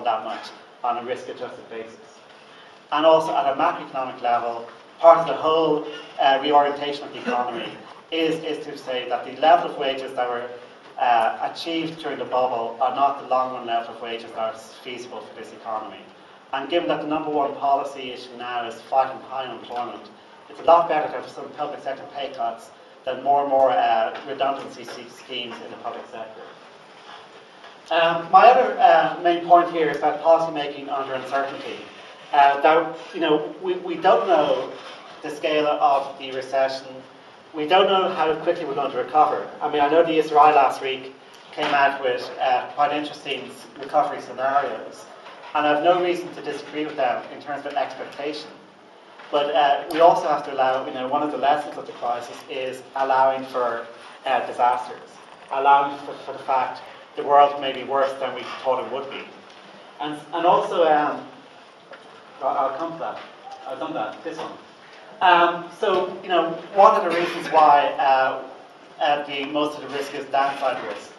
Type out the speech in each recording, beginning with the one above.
that much on a risk-adjusted basis. And also at a macroeconomic level, part of the whole reorientation of the economy is to say that the level of wages that were achieved during the bubble are not the long-run level of wages that are feasible for this economy. And given that the number one policy issue now is fighting high unemployment, it's a lot better to have some public sector pay cuts than more and more redundancy schemes in the public sector. My other main point here is about policy making under uncertainty. That we don't know the scale of the recession. We don't know how quickly we're going to recover. I mean, I know the ESRI last week came out with quite interesting recovery scenarios, and I have no reason to disagree with them in terms of expectation. But we also have to allow, one of the lessons of the crisis is allowing for disasters, allowing for the fact the world may be worse than we thought it would be. And also, I'll come to that. I've done that, this one. So, one of the reasons why most of the risk is downside risk.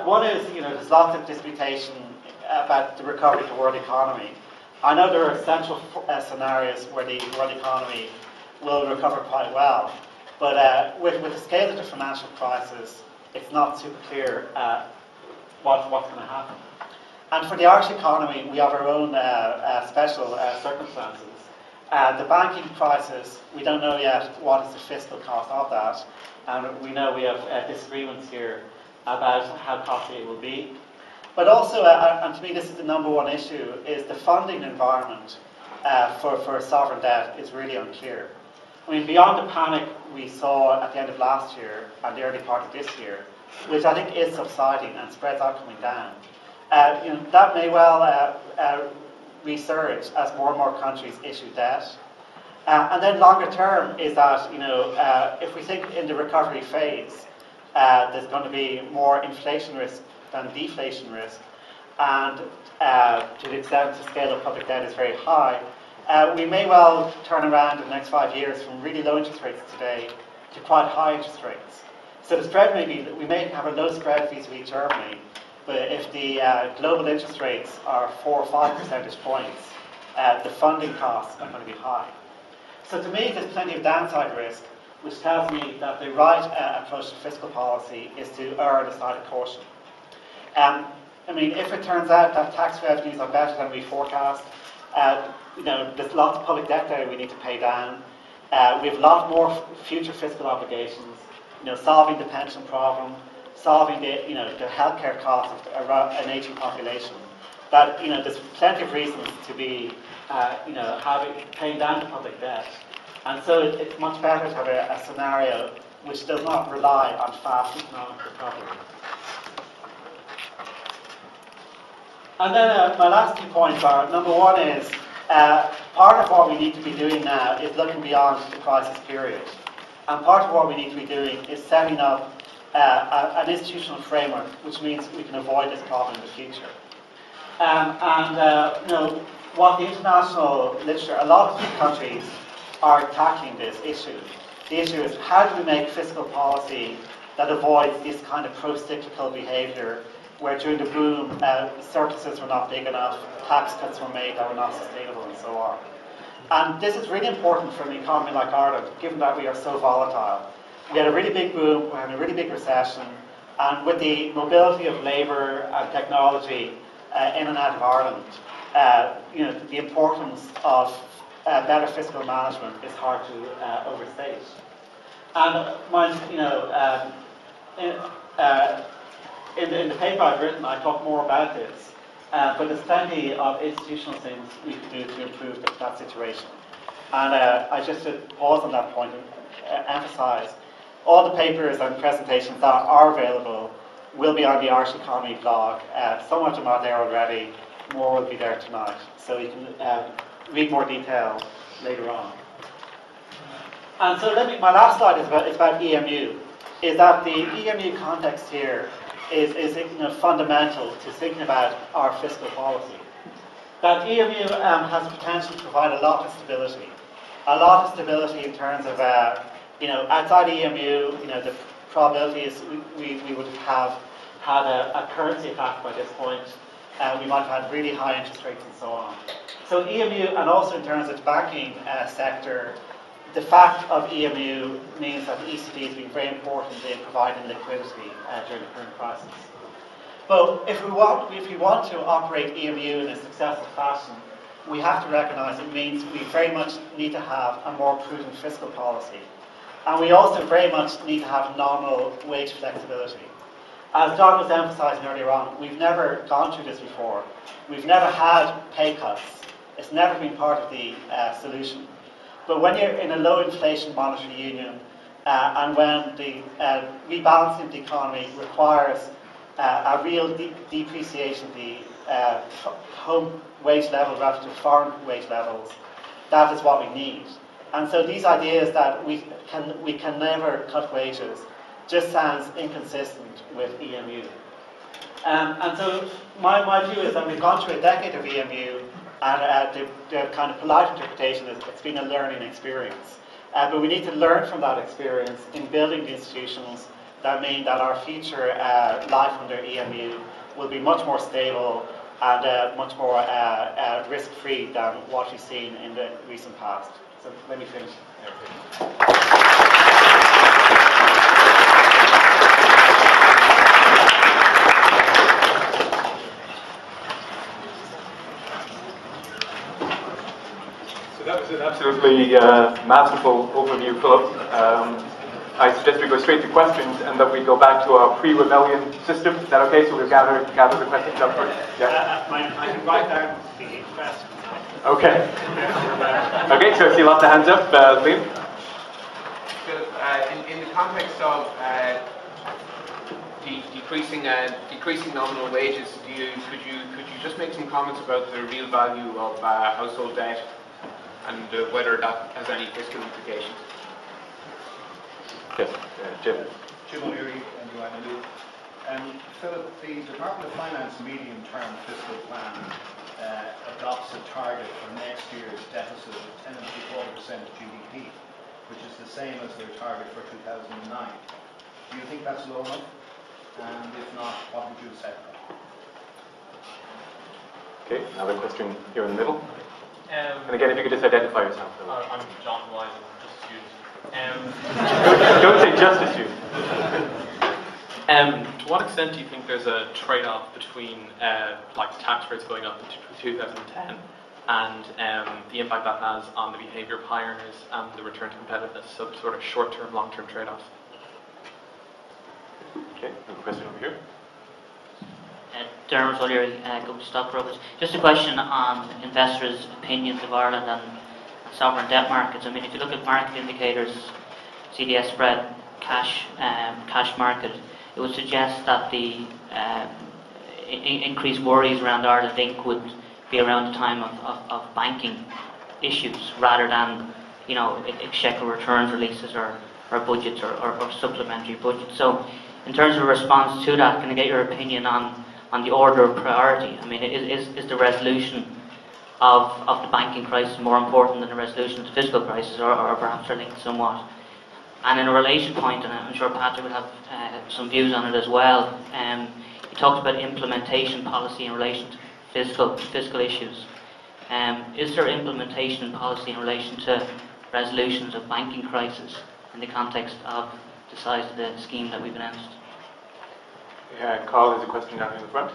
One is, there's lots of disputation about the recovery of the world economy. I know there are central scenarios where the world economy will recover quite well, but with the scale of the financial crisis, it's not super clear what's going to happen. And for the Irish economy, we have our own special circumstances. The banking crisis, we don't know yet what is the fiscal cost of that, and we know we have disagreements here about how costly it will be. But also, and to me this is the number one issue, is the funding environment for sovereign debt is really unclear. I mean, beyond the panic we saw at the end of last year and the early part of this year, which I think is subsiding and spreads are coming down, that may well resurge as more and more countries issue debt. And then longer term is that, if we think in the recovery phase, there's going to be more inflation risk than deflation risk, and to the extent the scale of public debt is very high, we may well turn around in the next 5 years from really low interest rates today to quite high interest rates. So the spread may be that we may have a low spread vis-a-vis Germany, but if the global interest rates are 4 or 5 percentage points, the funding costs are going to be high. So to me, there's plenty of downside risk, which tells me that the right approach to fiscal policy is to err on the side of caution. I mean, if it turns out that tax revenues are better than we forecast, there's lots of public debt there we need to pay down. We have a lot more future fiscal obligations, solving the pension problem, solving the healthcare costs of an aging population. That there's plenty of reasons to be paying down the public debt, and so it's much better to have a scenario which does not rely on fast economic recovery. And then my last 2 points are: number one is part of what we need to be doing now is looking beyond the crisis period, and part of what we need to be doing is setting up an institutional framework, which means we can avoid this problem in the future. What the international literature, a lot of countries are tackling this issue. The issue is, how do we make fiscal policy that avoids this kind of pro-cyclical behaviour, where during the boom surpluses were not big enough, tax cuts were made that were not sustainable, and so on. And this is really important for an economy like Ireland, given that we are so volatile. We had a really big boom, we had a really big recession, and with the mobility of labour and technology in and out of Ireland, the importance of better fiscal management is hard to overstate. And in the paper I've written, I talk more about this, but there's plenty of institutional things we could do to improve that situation. And I just should pause on that point and emphasise all the papers and presentations that are available will be on the Irish Economy blog. Some of them are there already, more will be there tonight. So you can read more detail later on. And so my last slide is about EMU. Is that the EMU context here is fundamental to thinking about our fiscal policy. That EMU has potential to provide a lot of stability. A lot of stability in terms of, outside EMU, the probability is we would have had a currency attack by this point. we might have had really high interest rates and so on. So EMU, and also in terms of the banking sector, the fact of EMU means that the ECB has been very important in providing liquidity during the current crisis. But if we want to operate EMU in a successful fashion, we have to recognise it means we very much need to have a more prudent fiscal policy. And we also very much need to have nominal wage flexibility. As Don was emphasising earlier on, we've never gone through this before. We've never had pay cuts. It's never been part of the solution. But when you're in a low inflation monetary union and when the rebalancing of the economy requires a real depreciation of the home wage level relative to foreign wage levels, that is what we need. And so these ideas that we can never cut wages just sounds inconsistent with EMU. And so my view is that we've gone through a decade of EMU, and the kind of polite interpretation is it's been a learning experience. But we need to learn from that experience in building the institutions that mean that our future life under EMU will be much more stable and much more risk-free than what we've seen in the recent past. So let me finish. So that was an absolutely masterful overview, Philip. I suggest we go straight to questions and that we go back to our pre-rebellion system. Is that okay? So we'll gather the questions up first. Yeah. I can write down the questions. Okay. Okay, so I see lots of hands up. Liam? In the context of decreasing nominal wages, could you just make some comments about the real value of household debt and whether that has any fiscal implications? Yes, Jim. Jim O'Leary, NUI Galway. Philip, the Department of Finance medium-term fiscal plan adopts a target for next year's deficit of 10.25% of GDP, which is the same as their target for 2009. Do you think that's low enough? And if not, what would you set that? Okay, another question here in the middle. And again, if you could just identify yourself. I'm John Wise, I'm just a student. Don't say just a student. To what extent do you think there's a trade-off between like tax rates going up in 2010 and the impact that has on the behaviour of high earners and the return to competitiveness, so sort of short-term, long-term trade-offs? Okay, another question over here. Dermot O'Leary, Gold Stockbrokers. Just a question on investors' opinions of Ireland and sovereign debt markets. I mean, if you look at market indicators, CDS spread, cash market, it would suggest that the increased worries around Ireland Inc. would be around the time of banking issues rather than, you know, exchequer returns releases or budgets or supplementary budgets. So, in terms of a response to that, can I get your opinion on the order of priority? I mean, is the resolution of the banking crisis more important than the resolution of the fiscal crisis, or perhaps they're linked somewhat? And in a related point, and I'm sure Patrick will have some views on it as well, you talked about implementation policy in relation to fiscal issues. Is there implementation policy in relation to resolutions of banking crisis in the context of the size of the scheme that we've announced? Karl has a question down in the front.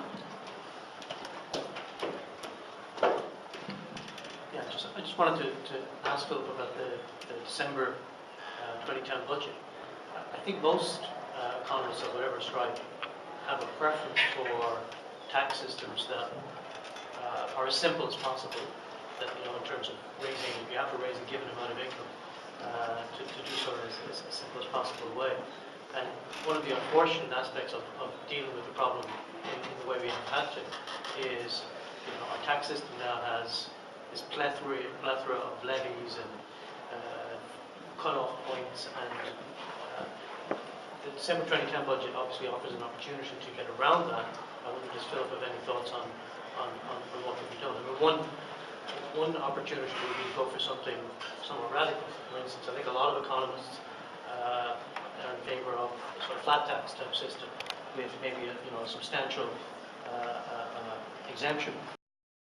Yeah, I just wanted to ask Philip about the December 2010 budget. I think most economists of whatever stripe have a preference for tax systems that are as simple as possible. That, you know, in terms of raising, if you have to raise a given amount of income, to do so in as simple as possible way. And one of the unfortunate aspects of dealing with the problem in the way we have had to is, you know, our tax system now has this plethora of levies and cut-off points, and the December 2010 budget obviously offers an opportunity to get around that. I wonder if Philip have any thoughts on what can be done. I mean, one opportunity would be to go for something somewhat radical. For instance, I think a lot of economists are in favour of a sort of flat tax type system with maybe a substantial exemption.